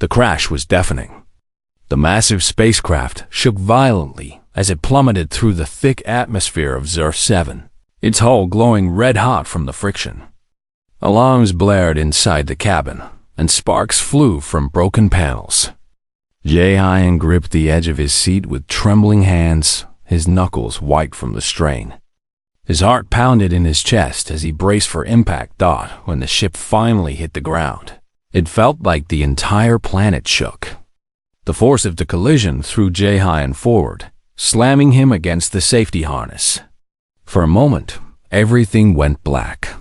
The crash was deafening. The massive spacecraft shook violently as it plummeted through the thick atmosphere of Zerth 7, its hull glowing red-hot from the friction. Alarms blared inside the cabin, and sparks flew from broken panels. Jae-hyun gripped the edge of his seat with trembling hands, his knuckles white from the strain. His heart pounded in his chest as he braced for impact. When the ship finally hit the ground, it felt like the entire planet shook. The force of the collision threw Jae-hyun forward, slamming him against the safety harness. For a moment, everything went black.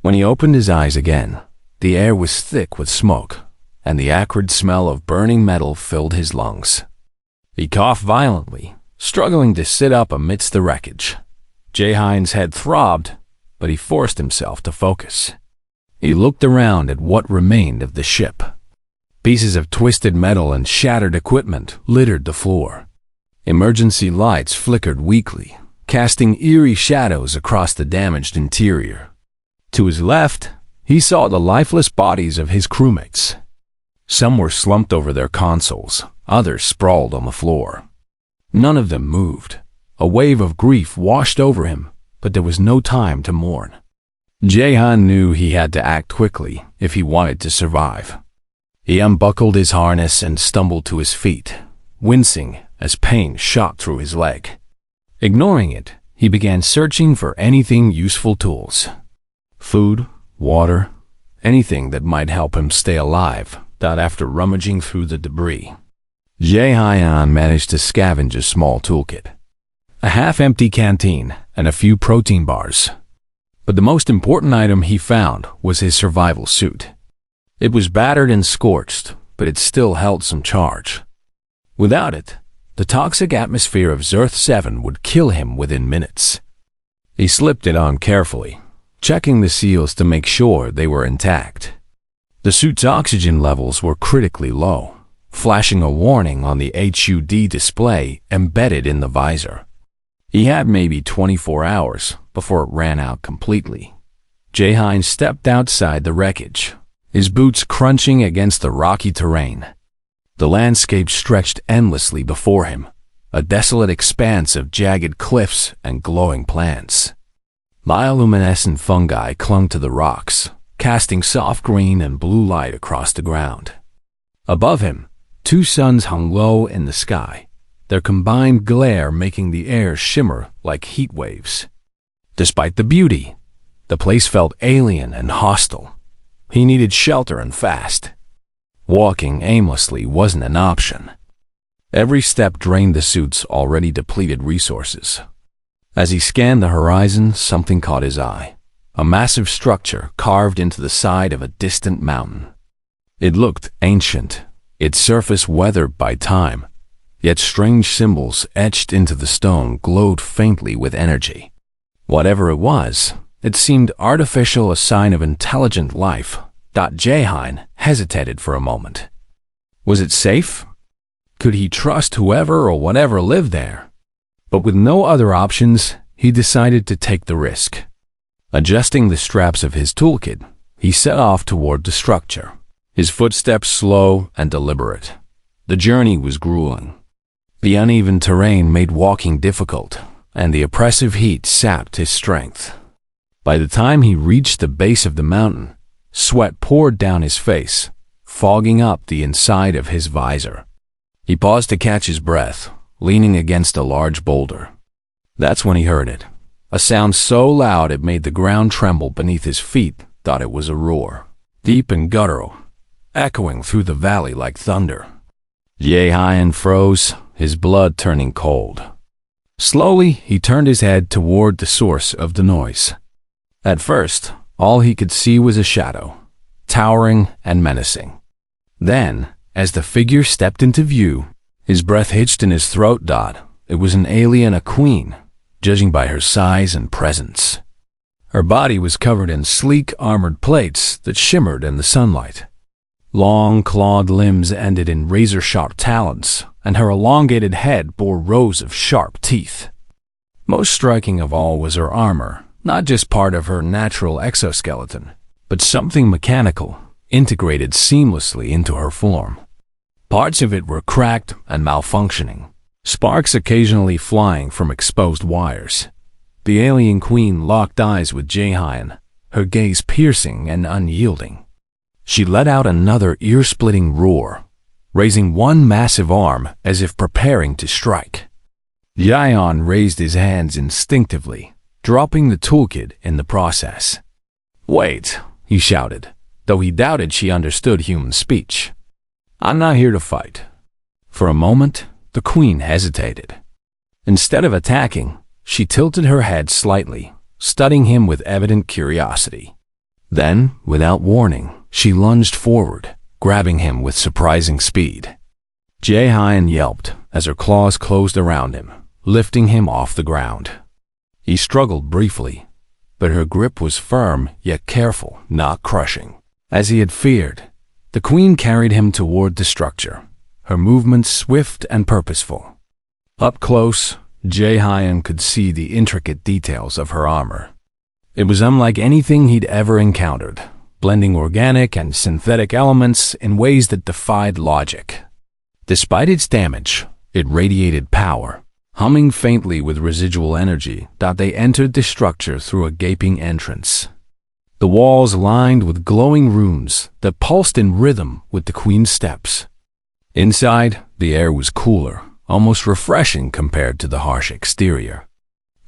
When he opened his eyes again, the air was thick with smoke, and the acrid smell of burning metal filled his lungs. He coughed violently, struggling to sit up amidst the wreckage. Jae-hyun's head throbbed, but he forced himself to focus. He looked around at what remained of the ship. Pieces of twisted metal and shattered equipment littered the floor. Emergency lights flickered weakly, casting eerie shadows across the damaged interior. To his left, he saw the lifeless bodies of his crewmates. Some were slumped over their consoles, others sprawled on the floor. None of them moved. A wave of grief washed over him, but there was no time to mourn. Jae-hyun knew he had to act quickly if he wanted to survive. He unbuckled his harness and stumbled to his feet, wincing as pain shot through his leg. Ignoring it, he began searching for anything useful tools. Food, water, anything that might help him stay alive. After rummaging through the debris, Jae-hyun managed to scavenge a small toolkit, a half-empty canteen, and a few protein bars. But the most important item he found was his survival suit. It was battered and scorched, but it still held some charge. Without it, the toxic atmosphere of Zerth 7 would kill him within minutes. He slipped it on carefully, checking the seals to make sure they were intact. The suit's oxygen levels were critically low, flashing a warning on the HUD display embedded in the visor. He had maybe 24 hours before it ran out completely. Jae-hyun stepped outside the wreckage, his boots crunching against the rocky terrain. The landscape stretched endlessly before him, a desolate expanse of jagged cliffs and glowing plants. Bioluminescent fungi clung to the rocks, casting soft green and blue light across the ground. Above him, two suns hung low in the sky, their combined glare making the air shimmer like heat waves. Despite the beauty, the place felt alien and hostile. He needed shelter and fast. Walking aimlessly wasn't an option. Every step drained the suit's already depleted resources. As he scanned the horizon, something caught his eye. A massive structure carved into the side of a distant mountain. It looked ancient, its surface weathered by time, yet strange symbols etched into the stone glowed faintly with energy. Whatever it was, it seemed artificial, a sign of intelligent life. Jae-hyun hesitated for a moment. Was it safe? Could he trust whoever or whatever lived there? But with no other options, he decided to take the risk. Adjusting the straps of his toolkit, he set off toward the structure, his footsteps slow and deliberate. The journey was grueling. The uneven terrain made walking difficult, and the oppressive heat sapped his strength. By the time he reached the base of the mountain, sweat poured down his face, fogging up the inside of his visor. He paused to catch his breath, leaning against a large boulder. That's when he heard it. A sound so loud it made the ground tremble beneath his feet. It was a roar, deep and guttural, echoing through the valley like thunder. Jae-hyun froze, his blood turning cold. Slowly, he turned his head toward the source of the noise. At first, all he could see was a shadow, towering and menacing. Then, as the figure stepped into view, his breath hitched in his throat. It was an alien, a queen, judging by her size and presence. Her body was covered in sleek armored plates that shimmered in the sunlight. Long clawed limbs ended in razor-sharp talons, and her elongated head bore rows of sharp teeth. Most striking of all was her armor, not just part of her natural exoskeleton, but something mechanical, integrated seamlessly into her form. Parts of it were cracked and malfunctioning, sparks occasionally flying from exposed wires. The alien queen locked eyes with Jae-hyun, her gaze piercing and unyielding. She let out another ear-splitting roar, raising one massive arm as if preparing to strike. Jae-hyun raised his hands instinctively, dropping the toolkit in the process. "Wait," he shouted, though he doubted she understood human speech. "I'm not here to fight." For a moment, the queen hesitated. Instead of attacking, she tilted her head slightly, studying him with evident curiosity. Then, without warning, she lunged forward, grabbing him with surprising speed. Jae-hyun yelped as her claws closed around him, lifting him off the ground. He struggled briefly, but her grip was firm yet careful, not crushing. As he had feared, the queen carried him toward the structure, her movements swift and purposeful. Up close, Jae-hyun could see the intricate details of her armor. It was unlike anything he'd ever encountered, blending organic and synthetic elements in ways that defied logic. Despite its damage, it radiated power, humming faintly with residual energy that they entered the structure through a gaping entrance. The walls lined with glowing runes that pulsed in rhythm with the queen's steps. Inside, the air was cooler, almost refreshing compared to the harsh exterior.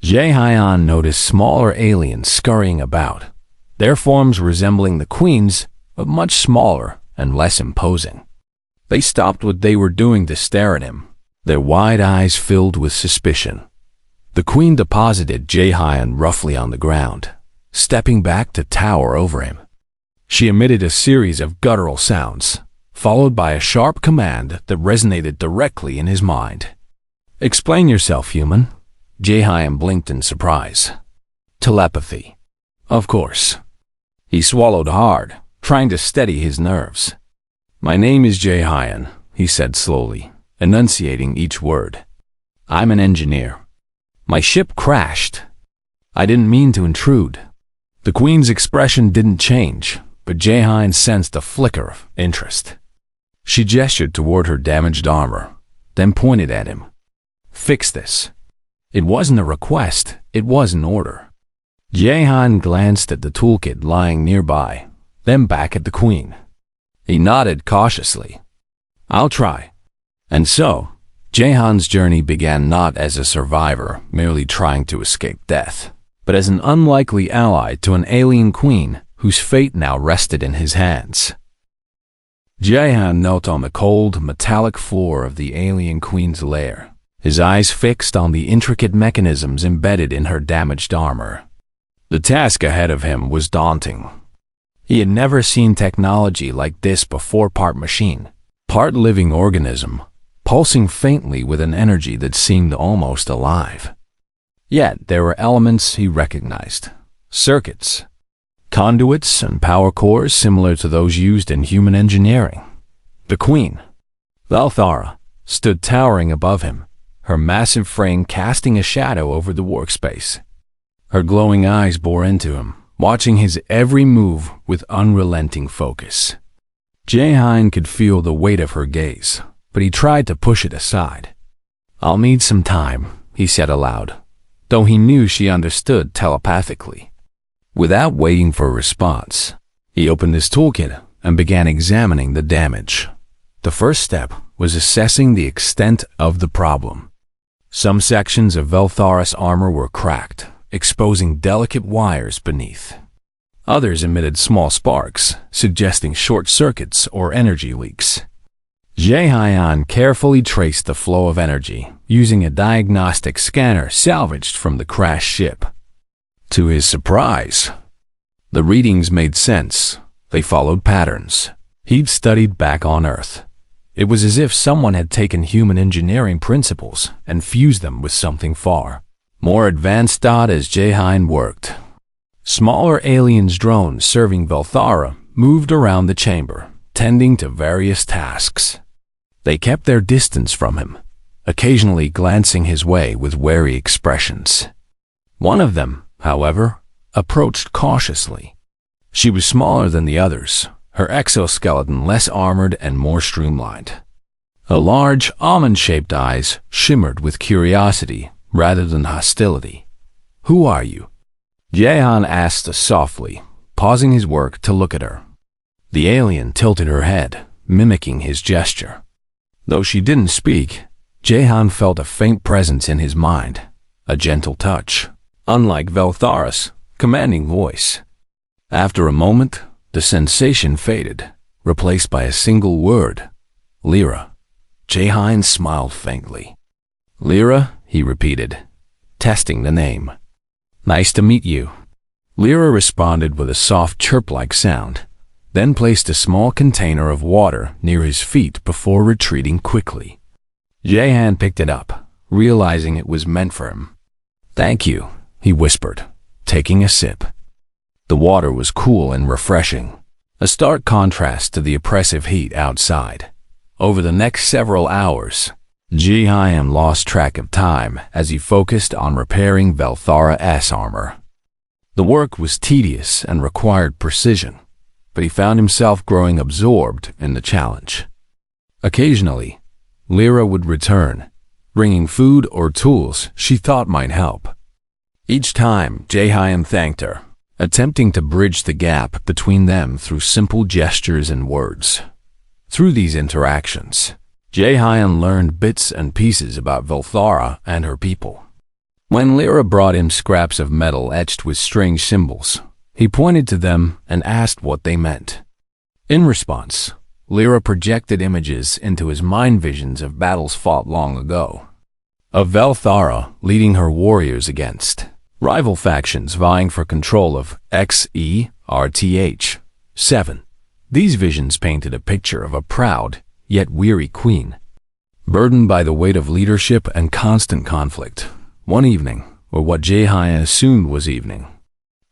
Jae-hyun noticed smaller aliens scurrying about, their forms resembling the queen's, but much smaller and less imposing. They stopped what they were doing to stare at him, their wide eyes filled with suspicion. The queen deposited Jae-hyun roughly on the ground, stepping back to tower over him. She emitted a series of guttural sounds, followed by a sharp command that resonated directly in his mind. "Explain yourself, human." Jae-hyun blinked in surprise. "Telepathy." "Of course." He swallowed hard, trying to steady his nerves. "My name is Jae-hyun," he said slowly, enunciating each word. "I'm an engineer. My ship crashed. I didn't mean to intrude." The queen's expression didn't change, but Jae-hyun sensed a flicker of interest. She gestured toward her damaged armor, then pointed at him. "Fix this." It wasn't a request, it was an order. Jae-hyun glanced at the toolkit lying nearby, then back at the queen. He nodded cautiously. "I'll try." And so, Jae-hyun's journey began not as a survivor merely trying to escape death, but as an unlikely ally to an alien queen whose fate now rested in his hands. Jae-hyun knelt on the cold, metallic floor of the alien queen's lair, his eyes fixed on the intricate mechanisms embedded in her damaged armor. The task ahead of him was daunting. He had never seen technology like this before, part machine, part living organism, pulsing faintly with an energy that seemed almost alive. Yet there were elements he recognized, circuits, conduits and power cores similar to those used in human engineering. The queen, Valthara, stood towering above him, her massive frame casting a shadow over the workspace. Her glowing eyes bore into him, watching his every move with unrelenting focus. Jae-hyun could feel the weight of her gaze, but he tried to push it aside. "I'll need some time," he said aloud, though he knew she understood telepathically. Without waiting for a response, he opened his toolkit and began examining the damage. The first step was assessing the extent of the problem. Some sections of Valthara's armor were cracked, exposing delicate wires beneath. Others emitted small sparks, suggesting short circuits or energy leaks. Jae-hyun carefully traced the flow of energy, using a diagnostic scanner salvaged from the crashed ship. To his surprise, the readings made sense. They followed patterns he'd studied back on Earth. It was as if someone had taken human engineering principles and fused them with something far more advanced. As Jae-hyun worked, smaller aliens drones serving Valthara moved around the chamber, tending to various tasks. They kept their distance from him, occasionally glancing his way with wary expressions. One of them, however, approached cautiously. She was smaller than the others, her exoskeleton less armored and more streamlined. Her large, almond-shaped eyes shimmered with curiosity rather than hostility. "Who are you?" Jehan asked softly, pausing his work to look at her. The alien tilted her head, mimicking his gesture. Though she didn't speak, Jehan felt a faint presence in his mind, a gentle touch, unlike Velthara's commanding voice. After a moment, the sensation faded, replaced by a single word, Lyra. Jehan smiled faintly. "Lyra," he repeated, testing the name. "Nice to meet you." Lyra responded with a soft chirp-like sound, then placed a small container of water near his feet before retreating quickly. Jehan picked it up, realizing it was meant for him. "Thank you," he whispered, taking a sip. The water was cool and refreshing, a stark contrast to the oppressive heat outside. Over the next several hours, Jehan lost track of time as he focused on repairing Velthara's armor. The work was tedious and required precision, but he found himself growing absorbed in the challenge. Occasionally, Lyra would return, bringing food or tools she thought might help. Each time, Jehan thanked her, attempting to bridge the gap between them through simple gestures and words. Through these interactions, Jehan learned bits and pieces about Velthara and her people. When Lyra brought him scraps of metal etched with strange symbols, he pointed to them and asked what they meant. In response, Lyra projected images into his mind visions of battles fought long ago, of Velthara leading her warriors against rival factions vying for control of HFY-7. These visions painted a picture of a proud, yet weary queen, burdened by the weight of leadership and constant conflict. One evening, or what Jehan assumed was evening,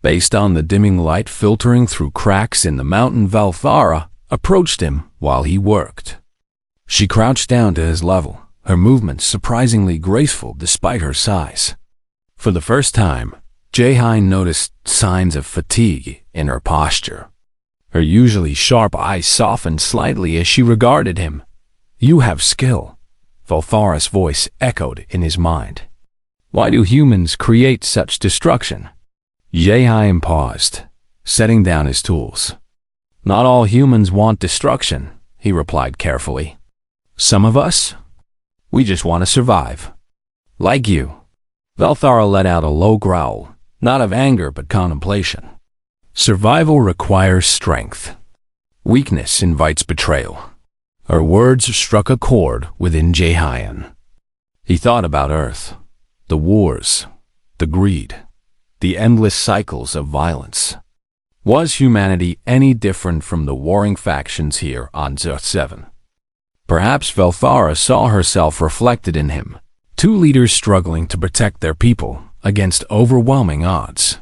based on the dimming light filtering through cracks in the mountain, Velthara approached him while he worked. She crouched down to his level, her movements surprisingly graceful despite her size. For the first time, Jehan noticed signs of fatigue in her posture. Her usually sharp eyes softened slightly as she regarded him. "You have skill," Velthara's voice echoed in his mind. "Why do humans create such destruction?" Jehan paused, setting down his tools. "Not all humans want destruction," he replied carefully. "Some of us, we just want to survive. Like you." Velthara let out a low growl, not of anger but contemplation. "Survival requires strength. Weakness invites betrayal." Her words struck a chord within Jehan. He thought about Earth, the wars, the greed, the endless cycles of violence. Was humanity any different from the warring factions here on ZERTH-7? Perhaps Velthara saw herself reflected in him, two leaders struggling to protect their people against overwhelming odds.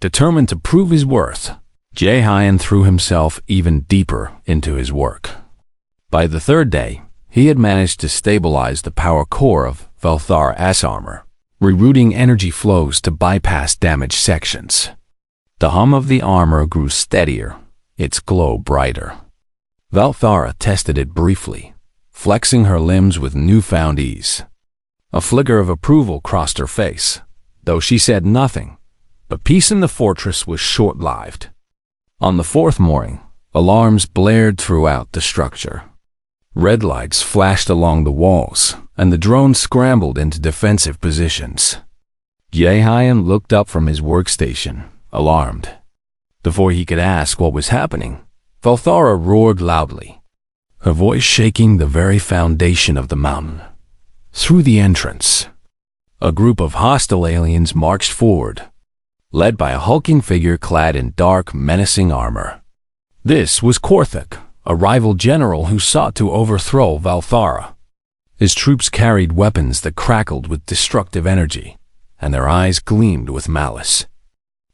Determined to prove his worth, Jehan threw himself even deeper into his work. By the third day, he had managed to stabilize the power core of Velthara's armor, rerouting energy flows to bypass damaged sections. The hum of the armor grew steadier, its glow brighter. Velthara tested it briefly, flexing her limbs with newfound ease. A flicker of approval crossed her face, though she said nothing. But peace in the fortress was short-lived. On the fourth morning, alarms blared throughout the structure. Red lights flashed along the walls, and the drones scrambled into defensive positions. Jehan looked up from his workstation, alarmed. Before he could ask what was happening, Velthara roared loudly, her voice shaking the very foundation of the mountain. Through the entrance, a group of hostile aliens marched forward, led by a hulking figure clad in dark, menacing armor. This was Korthik, a rival general who sought to overthrow Velthara. His troops carried weapons that crackled with destructive energy, and their eyes gleamed with malice.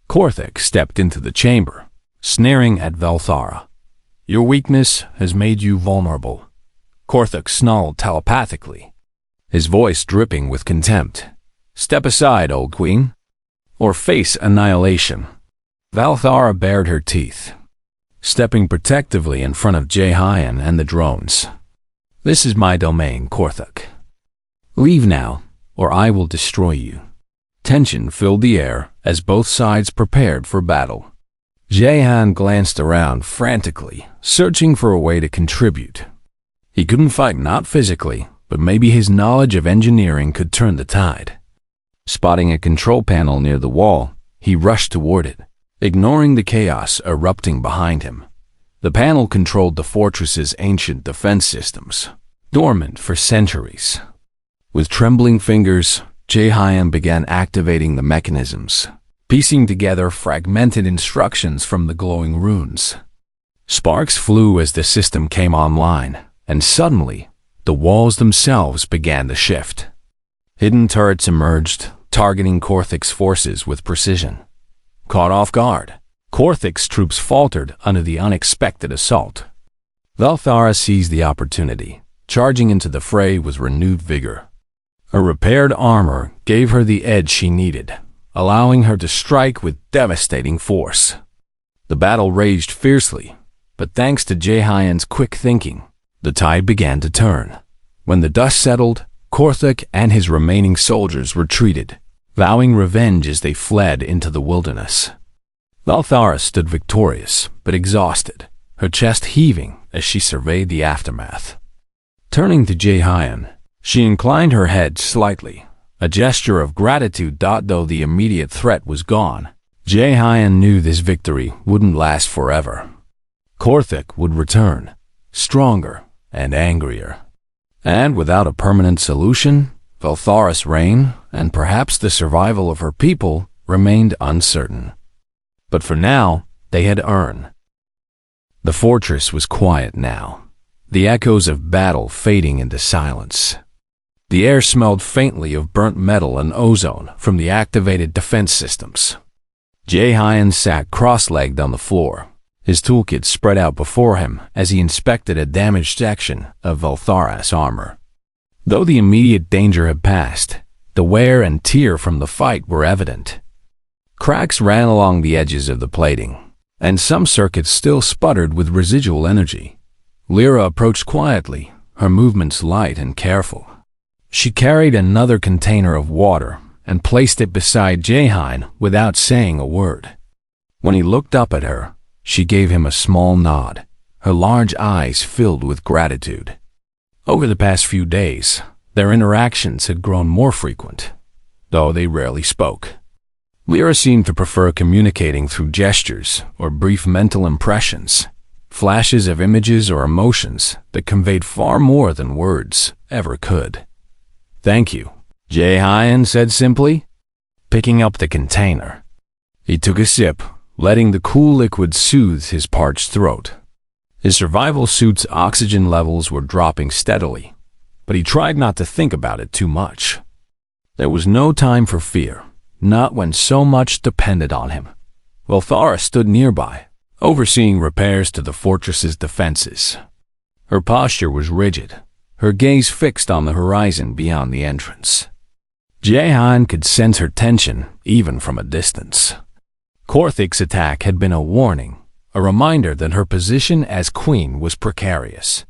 Korthik stepped into the chamber, sneering at Velthara. "Your weakness has made you vulnerable." Korthik snarled telepathically, his voice dripping with contempt. "Step aside, old queen, or face annihilation." Velthara bared her teeth, stepping protectively in front of Jehan and the drones. This is my domain, Korthuk. Leave now, or I will destroy you. Tension filled the air as both sides prepared for battle. Jaehan glanced around frantically, searching for a way to contribute. He couldn't fight, not physically, but maybe his knowledge of engineering could turn the tide. Spotting a control panel near the wall, he rushed toward it, ignoring the chaos erupting behind him. The panel controlled the fortress's ancient defense systems, dormant for centuries. With trembling fingers, Jaehyun began activating the mechanisms, piecing together fragmented instructions from the glowing runes. Sparks flew as the system came online, and suddenly, the walls themselves began to shift. Hidden turrets emerged, targeting Korthuk's forces with precision. Caught off guard, Korthuk's troops faltered under the unexpected assault. Velthara seized the opportunity, charging into the fray with renewed vigor. Her repaired armor gave her the edge she needed, allowing her to strike with devastating force. The battle raged fiercely, but thanks to Jaehyun's quick thinking, the tide began to turn. When the dust settled, Korthuk and his remaining soldiers retreated, vowing revenge as they fled into the wilderness. Velthara stood victorious, but exhausted, her chest heaving as she surveyed the aftermath. Turning to Jaehyun, she inclined her head slightly, a gesture of gratitude. Though the immediate threat was gone, Jaehyun knew this victory wouldn't last forever. Korthuk would return, stronger and angrier. And without a permanent solution, Velthara's reign, and perhaps the survival of her people, remained uncertain. But for now, they had earned. The fortress was quiet now, the echoes of battle fading into silence. The air smelled faintly of burnt metal and ozone from the activated defense systems. Jaehyun sat cross-legged on the floor, his toolkit spread out before him as he inspected a damaged section of Velthara's armor. Though the immediate danger had passed, the wear and tear from the fight were evident. Cracks ran along the edges of the plating, and some circuits still sputtered with residual energy. Lyra approached quietly, her movements light and careful. She carried another container of water and placed it beside Jaehyun without saying a word. When he looked up at her, she gave him a small nod, her large eyes filled with gratitude. Over the past few days, their interactions had grown more frequent, though they rarely spoke. Lyra seemed to prefer communicating through gestures or brief mental impressions, flashes of images or emotions that conveyed far more than words ever could. "Thank you," Jaehyun said simply, picking up the container. He took a sip, letting the cool liquid soothe his parched throat. His survival suit's oxygen levels were dropping steadily, but he tried not to think about it too much. There was no time for fear, not when so much depended on him. Velthara stood nearby, overseeing repairs to the fortress's defenses. Her posture was rigid, her gaze fixed on the horizon beyond the entrance. Jaehyun could sense her tension even from a distance. Korthuk's attack had been a warning, a reminder that her position as queen was precarious.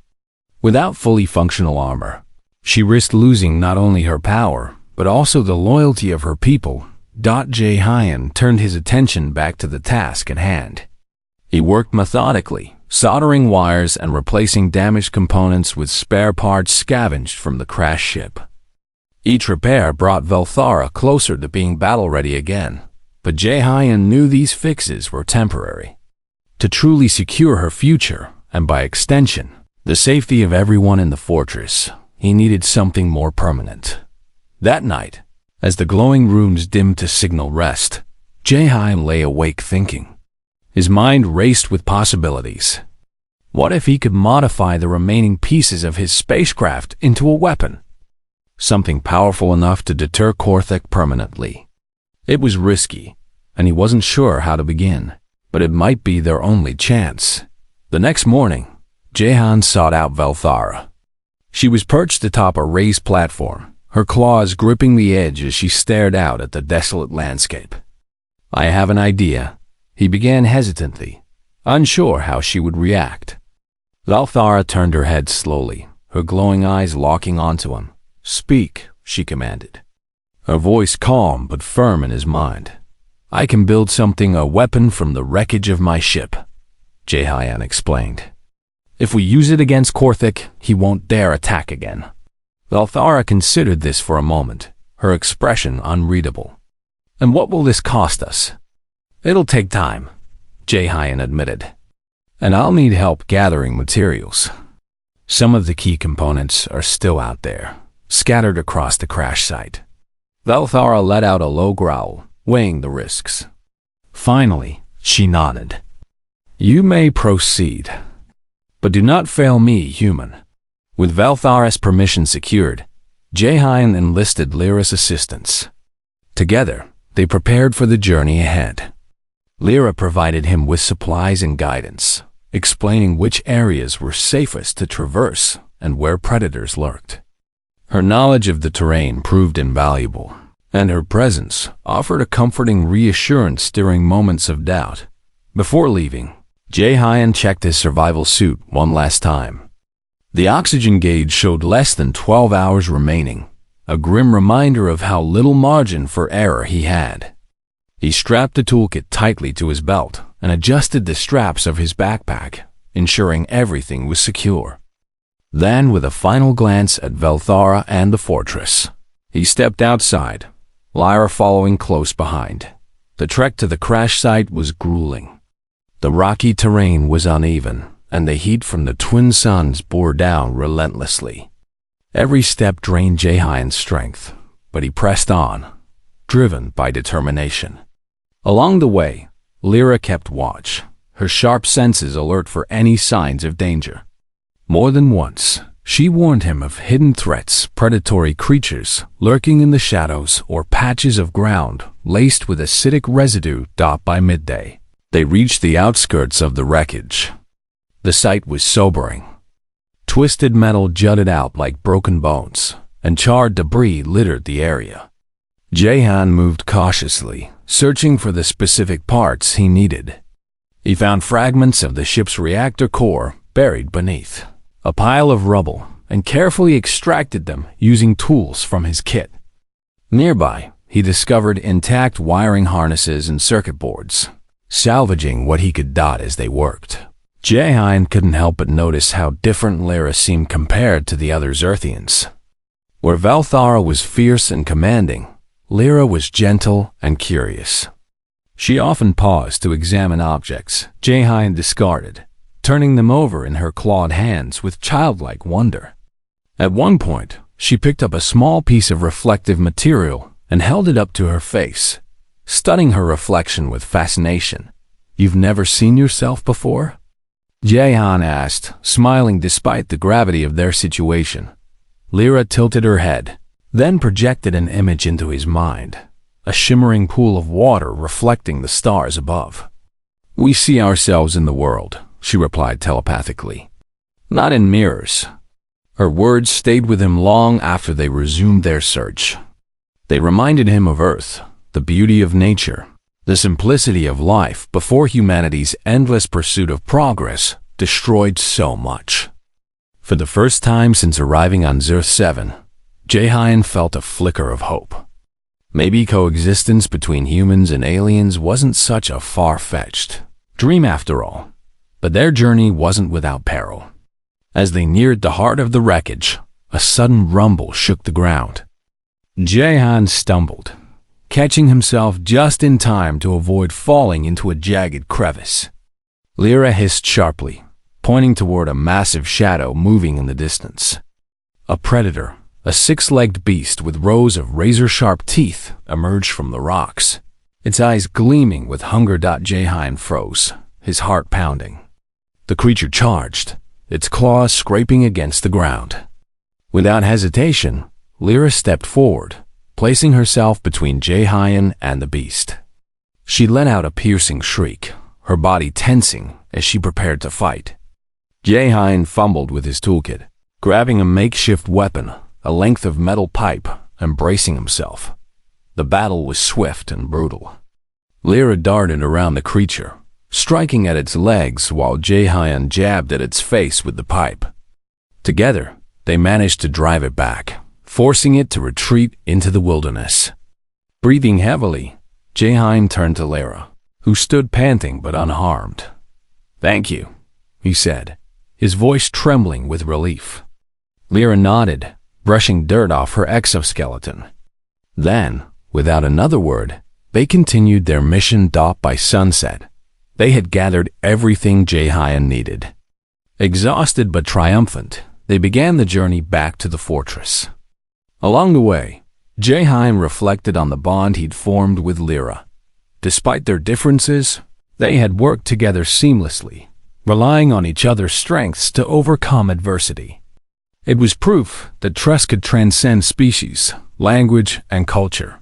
Without fully functional armor, she risked losing not only her power, but also the loyalty of her people. Jaehyun turned his attention back to the task at hand. He worked methodically, soldering wires and replacing damaged components with spare parts scavenged from the crashed ship. Each repair brought Velthara closer to being battle-ready again, but Jaehyun knew these fixes were temporary. To truly secure her future, and by extension, the safety of everyone in the fortress, he needed something more permanent. That night, as the glowing runes dimmed to signal rest, Jaehyun lay awake thinking. His mind raced with possibilities. What if he could modify the remaining pieces of his spacecraft into a weapon? Something powerful enough to deter Korthuk permanently. It was risky, and he wasn't sure how to begin, but it might be their only chance. The next morning, Jaehyun sought out Velthara. She was perched atop a raised platform, her claws gripping the edge as she stared out at the desolate landscape. "I have an idea," he began hesitantly, unsure how she would react. Velthara turned her head slowly, her glowing eyes locking onto him. "Speak," she commanded, her voice calm but firm in his mind. "I can build something, a weapon from the wreckage of my ship," Jaehyun explained. "If we use it against Korthik, he won't dare attack again." Valthara considered this for a moment, her expression unreadable. "And what will this cost us?" "It'll take time," Jaehyun admitted. "And I'll need help gathering materials. Some of the key components are still out there, scattered across the crash site." Valthara let out a low growl, weighing the risks. Finally, she nodded. "You may proceed. But do not fail me, human." With Valthara's permission secured, Jaehyun enlisted Lyra's assistance. Together, they prepared for the journey ahead. Lyra provided him with supplies and guidance, explaining which areas were safest to traverse and where predators lurked. Her knowledge of the terrain proved invaluable, and her presence offered a comforting reassurance during moments of doubt. Before leaving, Jaehyun checked his survival suit one last time. The oxygen gauge showed less than 12 hours remaining, a grim reminder of how little margin for error he had. He strapped the toolkit tightly to his belt and adjusted the straps of his backpack, ensuring everything was secure. Then, with a final glance at Valthara and the fortress, he stepped outside, Lyra following close behind. The trek to the crash site was grueling. The rocky terrain was uneven, and the heat from the twin suns bore down relentlessly. Every step drained Jaehyun's strength, but he pressed on, driven by determination. Along the way, Lyra kept watch, her sharp senses alert for any signs of danger. More than once, she warned him of hidden threats, predatory creatures lurking in the shadows, or patches of ground laced with acidic residue. By midday, they reached the outskirts of the wreckage. The sight was sobering. Twisted metal jutted out like broken bones, and charred debris littered the area. Jaehyun moved cautiously, searching for the specific parts he needed. He found fragments of the ship's reactor core buried beneath a pile of rubble, and carefully extracted them using tools from his kit. Nearby, he discovered intact wiring harnesses and circuit boards, salvaging what he could as they worked. Jaehyun couldn't help but notice how different Lyra seemed compared to the other Zerthians. Where Valthara was fierce and commanding, Lyra was gentle and curious. She often paused to examine objects Jaehyun discarded, turning them over in her clawed hands with childlike wonder. At one point, she picked up a small piece of reflective material and held it up to her face, studying her reflection with fascination. "You've never seen yourself before?" Jaehyun asked, smiling despite the gravity of their situation. Lyra tilted her head, then projected an image into his mind, a shimmering pool of water reflecting the stars above. "We see ourselves in the world," she replied telepathically. "Not in mirrors." Her words stayed with him long after they resumed their search. They reminded him of Earth, the beauty of nature, the simplicity of life before humanity's endless pursuit of progress destroyed so much. For the first time since arriving on Zerth 7, Jaehyun felt a flicker of hope. Maybe coexistence between humans and aliens wasn't such a far-fetched dream after all. But their journey wasn't without peril. As they neared the heart of the wreckage, a sudden rumble shook the ground. Jaehyun stumbled, catching himself just in time to avoid falling into a jagged crevice. Lyra hissed sharply, pointing toward a massive shadow moving in the distance. A predator, a six-legged beast with rows of razor-sharp teeth, emerged from the rocks, its eyes gleaming with hunger. Jaehyun froze, his heart pounding. The creature charged, its claws scraping against the ground. Without hesitation, Lyra stepped forward, placing herself between Jaehyun and the beast. She let out a piercing shriek, her body tensing as she prepared to fight. Jaehyun fumbled with his toolkit, grabbing a makeshift weapon, a length of metal pipe, and bracing himself. The battle was swift and brutal. Lyra darted around the creature, striking at its legs while Jaehyun jabbed at its face with the pipe. Together, they managed to drive it back, forcing it to retreat into the wilderness. Breathing heavily, Jaehyun turned to Lyra, who stood panting but unharmed. "Thank you," he said, his voice trembling with relief. Lyra nodded, brushing dirt off her exoskeleton. Then, without another word, they continued their mission. By sunset, they had gathered everything Jaehyun needed. Exhausted but triumphant, they began the journey back to the fortress. Along the way, Jaehyun reflected on the bond he'd formed with Lyra. Despite their differences, they had worked together seamlessly, relying on each other's strengths to overcome adversity. It was proof that trust could transcend species, language, and culture.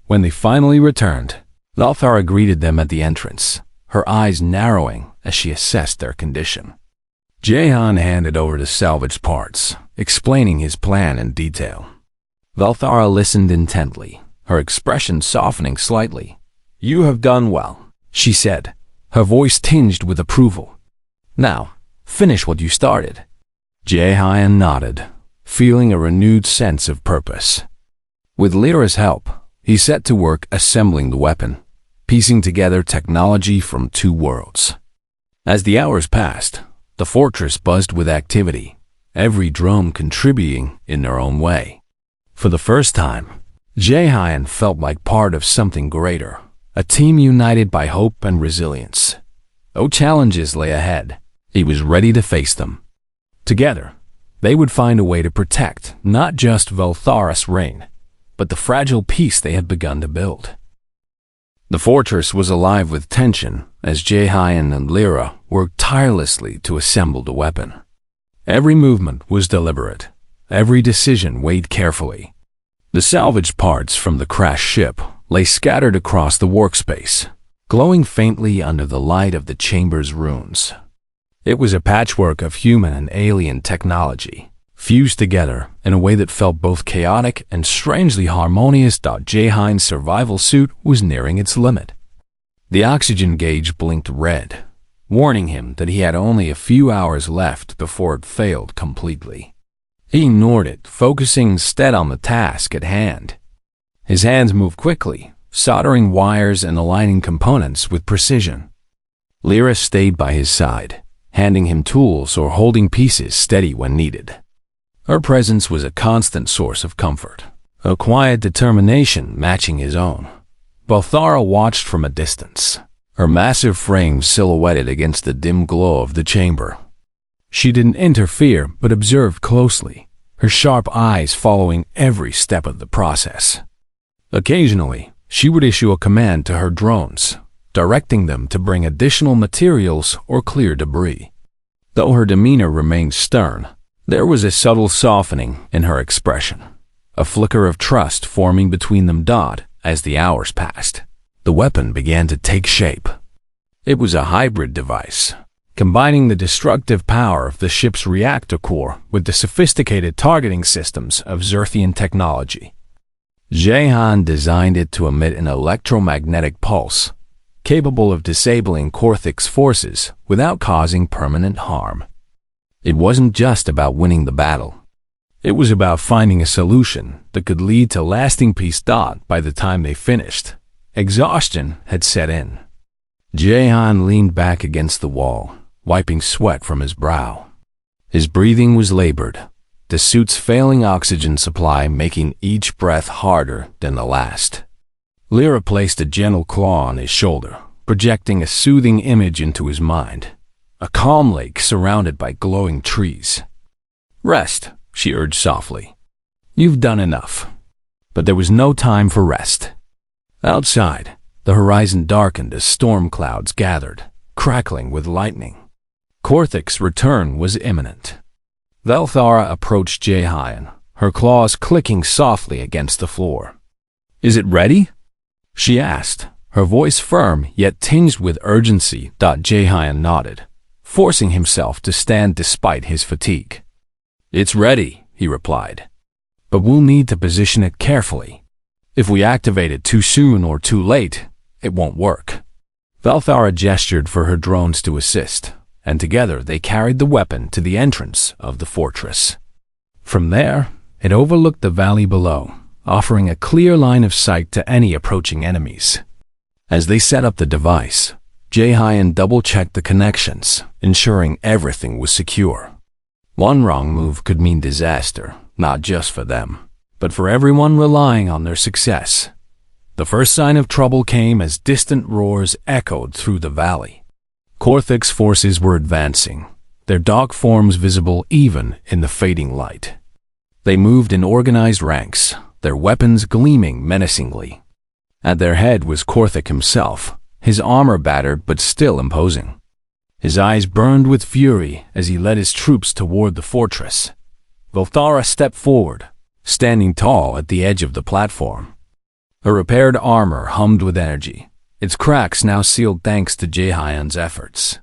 When they finally returned, Valthara greeted them at the entrance, her eyes narrowing as she assessed their condition. Jaehyun handed over the salvaged parts, explaining his plan in detail. Valthara listened intently, her expression softening slightly. "You have done well," she said, her voice tinged with approval. "Now, finish what you started." Jaehyun nodded, feeling a renewed sense of purpose. With Lyra's help, he set to work assembling the weapon, piecing together technology from two worlds. As the hours passed, the fortress buzzed with activity, every drone contributing in their own way. For the first time, Jaehyun felt like part of something greater, a team united by hope and resilience. Though challenges lay ahead, he was ready to face them. Together, they would find a way to protect not just Valthara's reign, but the fragile peace they had begun to build. The fortress was alive with tension as Jaehyun and Lyra worked tirelessly to assemble the weapon. Every movement was deliberate, every decision weighed carefully. The salvaged parts from the crashed ship lay scattered across the workspace, glowing faintly under the light of the chamber's runes. It was a patchwork of human and alien technology, fused together in a way that felt both chaotic and strangely harmonious. Jaehyun's survival suit was nearing its limit. The oxygen gauge blinked red, warning him that he had only a few hours left before it failed completely. He ignored it, focusing instead on the task at hand. His hands moved quickly, soldering wires and aligning components with precision. Lyra stayed by his side, handing him tools or holding pieces steady when needed. Her presence was a constant source of comfort, a quiet determination matching his own. Valthara watched from a distance, her massive frame silhouetted against the dim glow of the chamber. She didn't interfere but observed closely, her sharp eyes following every step of the process. Occasionally, she would issue a command to her drones, directing them to bring additional materials or clear debris. Though her demeanor remained stern, there was a subtle softening in her expression, a flicker of trust forming between them. As the hours passed, the weapon began to take shape. It was a hybrid device, combining the destructive power of the ship's reactor core with the sophisticated targeting systems of Zerthian technology. Jaehyun designed it to emit an electromagnetic pulse, capable of disabling Korthic's forces without causing permanent harm. It wasn't just about winning the battle. It was about finding a solution that could lead to lasting peace. By the time they finished, exhaustion had set in. Jaehyun leaned back against the wall, wiping sweat from his brow. His breathing was labored, the suit's failing oxygen supply making each breath harder than the last. Lyra placed a gentle claw on his shoulder, projecting a soothing image into his mind. A calm lake surrounded by glowing trees. "Rest," she urged softly. "You've done enough." But there was no time for rest. Outside, the horizon darkened as storm clouds gathered, crackling with lightning. Korthic's return was imminent. Valthara approached Jaehyun, her claws clicking softly against the floor. "Is it ready?" she asked, her voice firm yet tinged with urgency. Jaehyun nodded, forcing himself to stand despite his fatigue. "It's ready," he replied, "but we'll need to position it carefully. If we activate it too soon or too late, it won't work." Valthara gestured for her drones to assist, and together they carried the weapon to the entrance of the fortress. From there, it overlooked the valley below, offering a clear line of sight to any approaching enemies. As they set up the device, Jae-hyun double-checked the connections, ensuring everything was secure. One wrong move could mean disaster, not just for them, but for everyone relying on their success. The first sign of trouble came as distant roars echoed through the valley. Korthik's forces were advancing, their dark forms visible even in the fading light. They moved in organized ranks, their weapons gleaming menacingly. At their head was Korthik himself, his armor battered but still imposing. His eyes burned with fury as he led his troops toward the fortress. Valthara stepped forward, standing tall at the edge of the platform. Her repaired armor hummed with energy, its cracks now sealed thanks to Jae-hyun's efforts.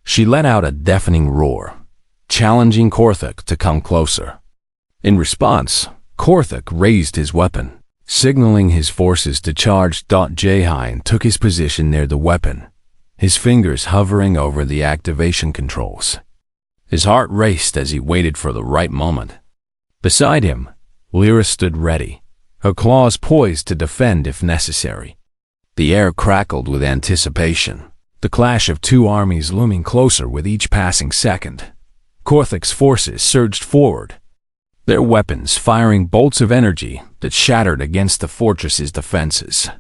She let out a deafening roar, challenging Korthik to come closer. In response, Korthik raised his weapon, signaling his forces to charge. Jae-hyun took his position near the weapon, his fingers hovering over the activation controls. His heart raced as he waited for the right moment. Beside him, Lyra stood ready, her claws poised to defend if necessary. The air crackled with anticipation, the clash of two armies looming closer with each passing second. Korthik's forces surged forward, their weapons firing bolts of energy that shattered against the fortress's defenses.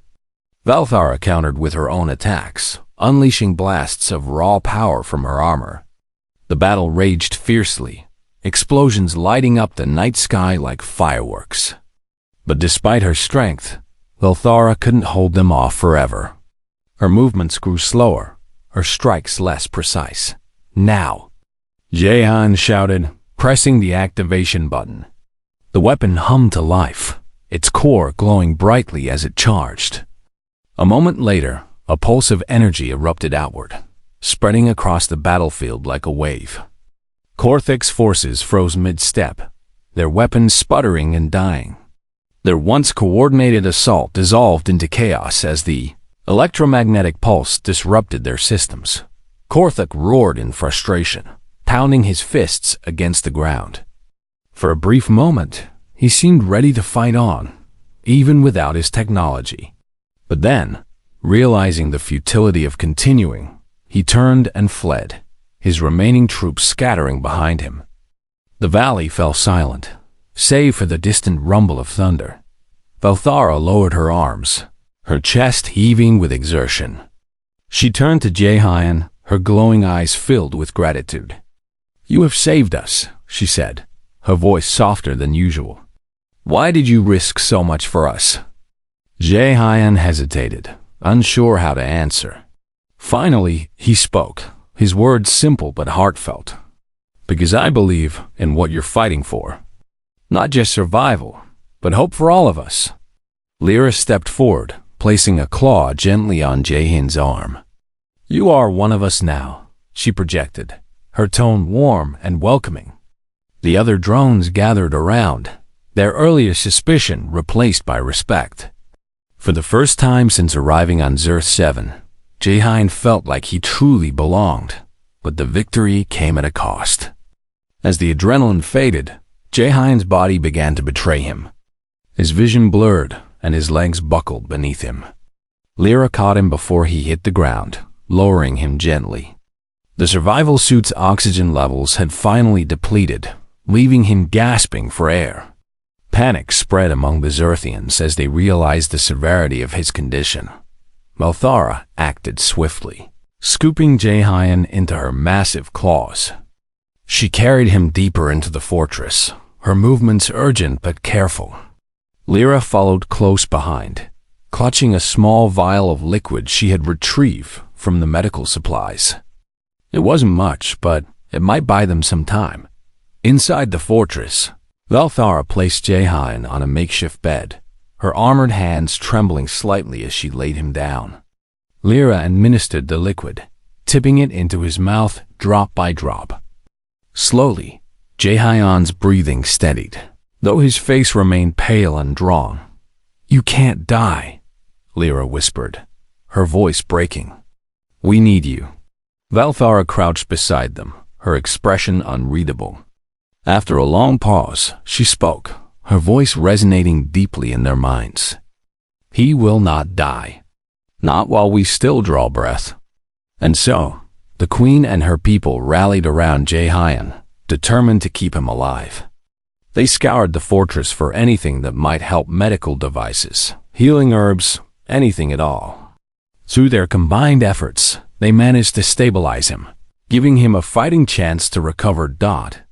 Valthara countered with her own attacks, unleashing blasts of raw power from her armor. The battle raged fiercely, explosions lighting up the night sky like fireworks. But despite her strength, Valthara couldn't hold them off forever. Her movements grew slower, her strikes less precise. Now, Jae-hyun shouted, pressing the activation button. The weapon hummed to life, its core glowing brightly as it charged. A moment later, a pulse of energy erupted outward, spreading across the battlefield like a wave. Korthik's forces froze mid-step, their weapons sputtering and dying. Their once coordinated assault dissolved into chaos as the electromagnetic pulse disrupted their systems. Korthik roared in frustration, pounding his fists against the ground. For a brief moment, he seemed ready to fight on, even without his technology. But then, realizing the futility of continuing, he turned and fled, his remaining troops scattering behind him. The valley fell silent, save for the distant rumble of thunder. Valthara lowered her arms, her chest heaving with exertion. She turned to Jae-hyun, her glowing eyes filled with gratitude. "You have saved us," she said, her voice softer than usual. "Why did you risk so much for us?" Jae-hyun hesitated, unsure how to answer. Finally, he spoke, his words simple but heartfelt. "Because I believe in what you're fighting for. Not just survival, but hope for all of us." Lyra stepped forward, placing a claw gently on Jae-hyun's arm. "You are one of us now," she projected, her tone warm and welcoming. The other drones gathered around, their earlier suspicion replaced by respect. For the first time since arriving on Zerth 7, Jae-hyun felt like he truly belonged, but the victory came at a cost. As the adrenaline faded, Jae-hyun's body began to betray him. His vision blurred, and his legs buckled beneath him. Lyra caught him before he hit the ground, lowering him gently. The survival suit's oxygen levels had finally depleted, leaving him gasping for air. Panic spread among the Zerthians as they realized the severity of his condition. Valthara acted swiftly, scooping Jae-hyun into her massive claws. She carried him deeper into the fortress, her movements urgent but careful. Lyra followed close behind, clutching a small vial of liquid she had retrieved from the medical supplies. It wasn't much, but it might buy them some time. Inside the fortress, Valthara placed Jae-hyun on a makeshift bed, her armored hands trembling slightly as she laid him down. Lyra administered the liquid, tipping it into his mouth drop by drop. Slowly, Jae-hyun's breathing steadied, though his face remained pale and drawn. "You can't die," Lyra whispered, her voice breaking. "We need you." Valthara crouched beside them, her expression unreadable. After a long pause, she spoke, her voice resonating deeply in their minds. He will not die. Not while we still draw breath. And so, the queen and her people rallied around Jaehyun, determined to keep him alive. They scoured the fortress for anything that might help: medical devices, healing herbs, anything at all. Through their combined efforts, they managed to stabilize him, giving him a fighting chance to recover.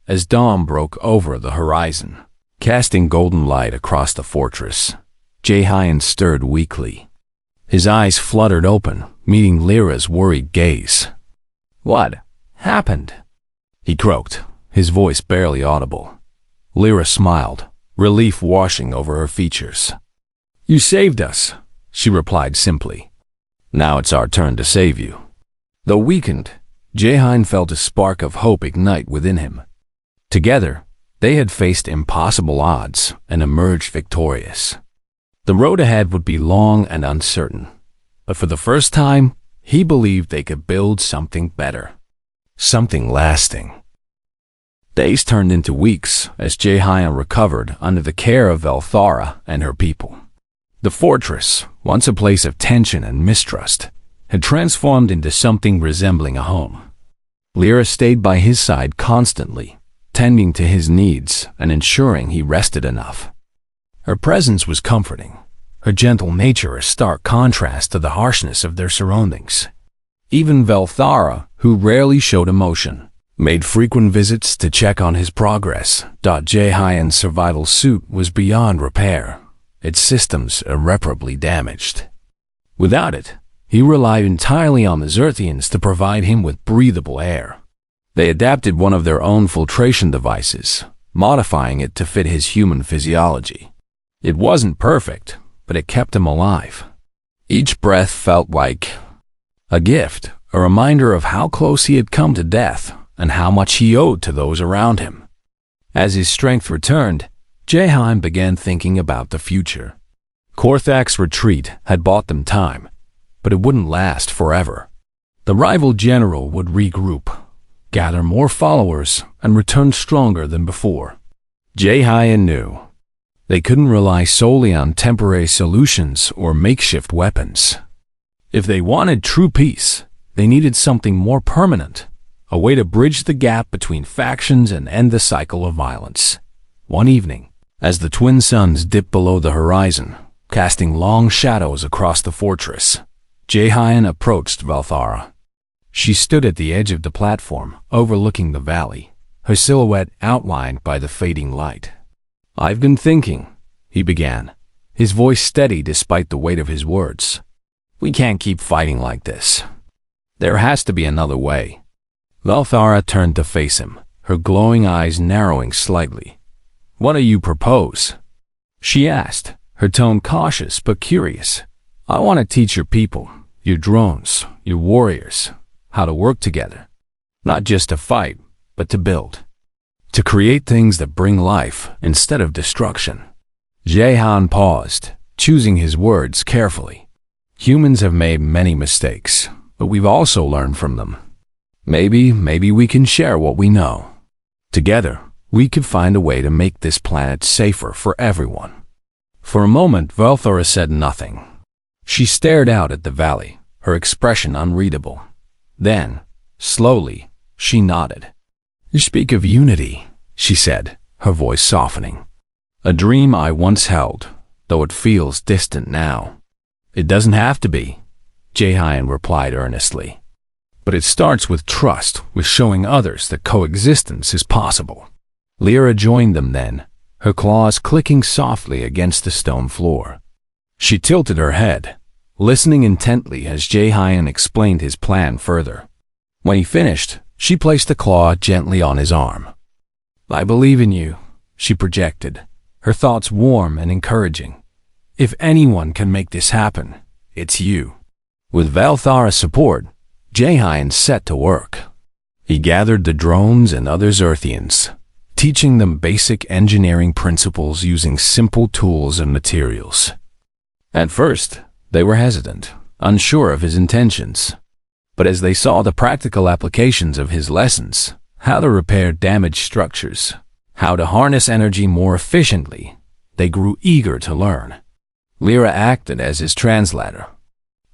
As dawn broke over the horizon, casting golden light across the fortress, Jaehyun stirred weakly. His eyes fluttered open, meeting Lyra's worried gaze. "What happened?" he croaked, his voice barely audible. Lyra smiled, relief washing over her features. "You saved us," she replied simply. "Now it's our turn to save you." Though weakened, Jaehyun felt a spark of hope ignite within him. Together, they had faced impossible odds and emerged victorious. The road ahead would be long and uncertain, but for the first time, he believed they could build something better, something lasting. Days turned into weeks as Jaehyun recovered under the care of Velthara and her people. The fortress, once a place of tension and mistrust, had transformed into something resembling a home. Lyra stayed by his side constantly, tending to his needs and ensuring he rested enough. Her presence was comforting, her gentle nature a stark contrast to the harshness of their surroundings. Even Velthara, who rarely showed emotion, made frequent visits to check on his progress. Jaehyun's survival suit was beyond repair, its systems irreparably damaged. Without it, he relied entirely on the Zerthians to provide him with breathable air. They adapted one of their own filtration devices, modifying it to fit his human physiology. It wasn't perfect, but it kept him alive. Each breath felt like a gift, a reminder of how close he had come to death and how much he owed to those around him. As his strength returned, Jaehyun began thinking about the future. Korthak's retreat had bought them time, but it wouldn't last forever. The rival general would regroup, gather more followers, and return stronger than before. Jaehyun knew they couldn't rely solely on temporary solutions or makeshift weapons. If they wanted true peace, they needed something more permanent, a way to bridge the gap between factions and end the cycle of violence. One evening, as the twin suns dipped below the horizon, casting long shadows across the fortress, Jaehyun approached Velthara. She stood at the edge of the platform, overlooking the valley, her silhouette outlined by the fading light. "I've been thinking," he began, his voice steady despite the weight of his words. "We can't keep fighting like this. There has to be another way." Velthara turned to face him, her glowing eyes narrowing slightly. "What do you propose?" she asked, her tone cautious but curious. "I want to teach your people, your drones, your warriors, how to work together. Not just to fight, but to build. To create things that bring life instead of destruction." Jaehyun paused, choosing his words carefully. "Humans have made many mistakes, but we've also learned from them. Maybe we can share what we know. Together, we could find a way to make this planet safer for everyone." For a moment, Velthara said nothing. She stared out at the valley, her expression unreadable. Then, slowly, she nodded. "You speak of unity," she said, her voice softening. "A dream I once held, though it feels distant now." "It doesn't have to be," Jaehyun replied earnestly. "But it starts with trust, with showing others that coexistence is possible." Lyra joined them then, her claws clicking softly against the stone floor. She tilted her head, listening intently as Jaehyun explained his plan further. When he finished, she placed a claw gently on his arm. "I believe in you," she projected, her thoughts warm and encouraging. "If anyone can make this happen, it's you." With Velthara's support, Jaehyun set to work. He gathered the drones and other Zerthians, teaching them basic engineering principles using simple tools and materials. At first, they were hesitant, unsure of his intentions. But as they saw the practical applications of his lessons, how to repair damaged structures, how to harness energy more efficiently. They grew eager to learn. Lyra acted as his translator,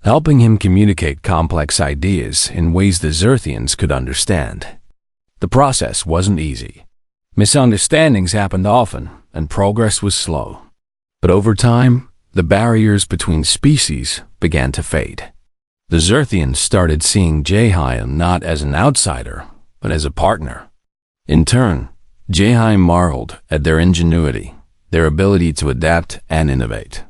helping him communicate complex ideas in ways the Zerthians could understand. The process wasn't easy. Misunderstandings happened often, and progress was slow. But over time, the barriers between species began to fade. The Zerthians started seeing Jahan not as an outsider, but as a partner. In turn, Jahan marveled at their ingenuity, their ability to adapt and innovate.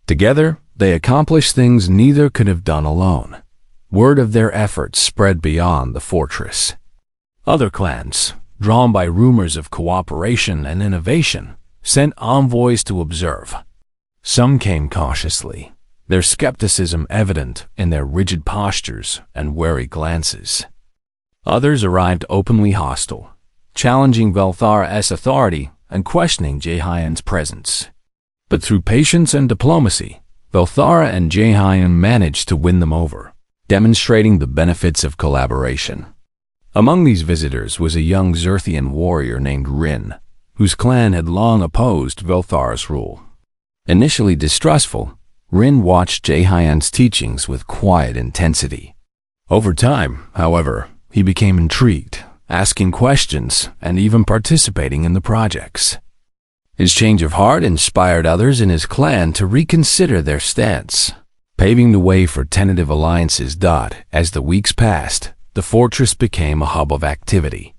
Together, they accomplished things neither could have done alone. Word of their efforts spread beyond the fortress. Other clans, drawn by rumors of cooperation and innovation, sent envoys to observe. Some came cautiously, their skepticism evident in their rigid postures and wary glances. Others arrived openly hostile, challenging Velthara's authority and questioning Jahan's presence. But through patience and diplomacy, Velthara and Jahan managed to win them over, demonstrating the benefits of collaboration. Among these visitors was a young Zerthian warrior named Rin, whose clan had long opposed Velthara's rule. Initially distrustful, Rin watched Jahan's teachings with quiet intensity. Over time, however, he became intrigued, asking questions and even participating in the projects. His change of heart inspired others in his clan to reconsider their stance, paving the way for tentative alliances. As the weeks passed, the fortress became a hub of activity.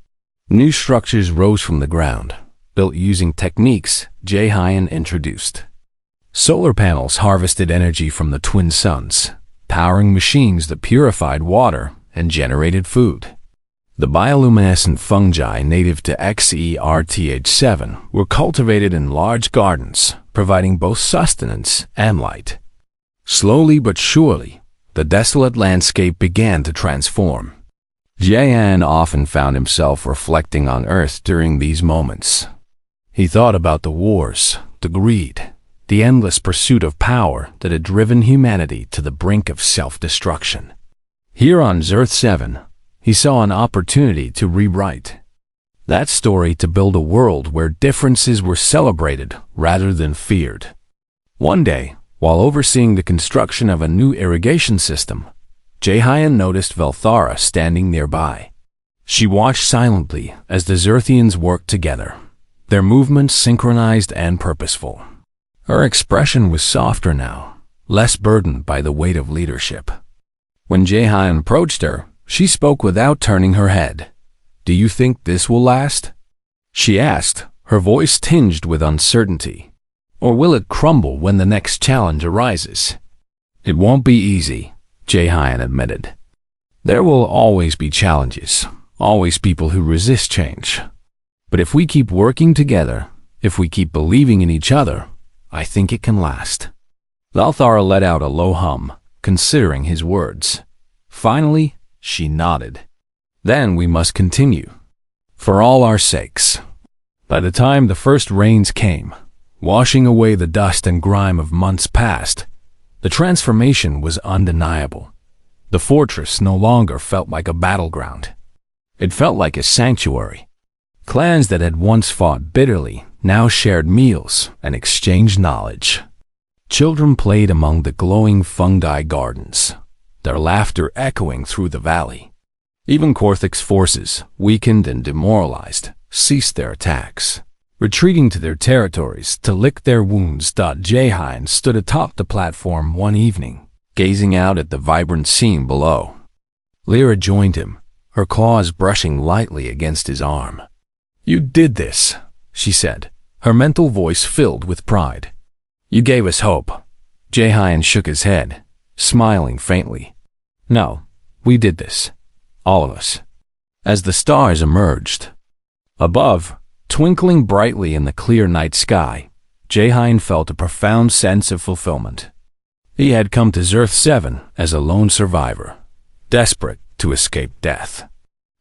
New structures rose from the ground, built using techniques Jahan introduced. Solar panels harvested energy from the twin suns, powering machines that purified water and generated food. The bioluminescent fungi native to HFY-7 were cultivated in large gardens, providing both sustenance and light. Slowly but surely, the desolate landscape began to transform. Jahan often found himself reflecting on Earth during these moments. He thought about the wars, the greed, the endless pursuit of power that had driven humanity to the brink of self-destruction. Here on Zerth 7, he saw an opportunity to rewrite that story, to build a world where differences were celebrated rather than feared. One day, while overseeing the construction of a new irrigation system, Jahan noticed Velthara standing nearby. She watched silently as the Zerthians worked together, their movements synchronized and purposeful. Her expression was softer now, less burdened by the weight of leadership. When Jahan approached her, she spoke without turning her head. "Do you think this will last?" she asked, her voice tinged with uncertainty. "Or will it crumble when the next challenge arises?" "It won't be easy," Jahan admitted. "There will always be challenges, always people who resist change. But if we keep working together, if we keep believing in each other, I think it can last." Velthara let out a low hum, considering his words. Finally, she nodded. "Then we must continue. For all our sakes." By the time the first rains came, washing away the dust and grime of months past, the transformation was undeniable. The fortress no longer felt like a battleground. It felt like a sanctuary. Clans that had once fought bitterly now shared meals and exchanged knowledge. Children played among the glowing fungi gardens, their laughter echoing through the valley. Even Korthic's forces, weakened and demoralized, ceased their attacks, retreating to their territories to lick their wounds. Jahan stood atop the platform one evening, gazing out at the vibrant scene below. Lyra joined him, her claws brushing lightly against his arm. "You did this," she said, her mental voice filled with pride. "You gave us hope." Jahan shook his head, smiling faintly. "No, we did this. All of us." As the stars emerged above, twinkling brightly in the clear night sky, Jahan felt a profound sense of fulfillment. He had come to Zerth 7 as a lone survivor, desperate to escape death.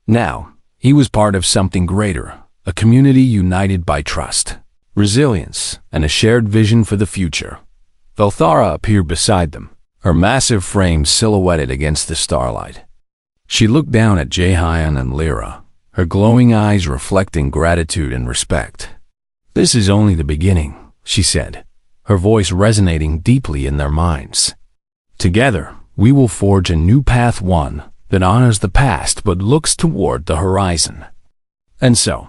Now, he was part of something greater, a community united by trust, resilience, and a shared vision for the future. Velthara appeared beside them, her massive frame silhouetted against the starlight. She looked down at Jahan and Lyra, her glowing eyes reflecting gratitude and respect. "This is only the beginning," she said, her voice resonating deeply in their minds. "Together, we will forge a new path, one that honors the past but looks toward the horizon." And so,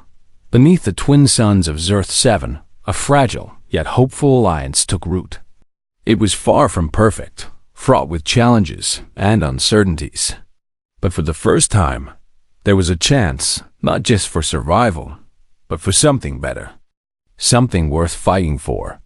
beneath the twin suns of Zerth-7, a fragile yet hopeful alliance took root. It was far from perfect, fraught with challenges and uncertainties. But for the first time, there was a chance, not just for survival, but for something better. Something worth fighting for.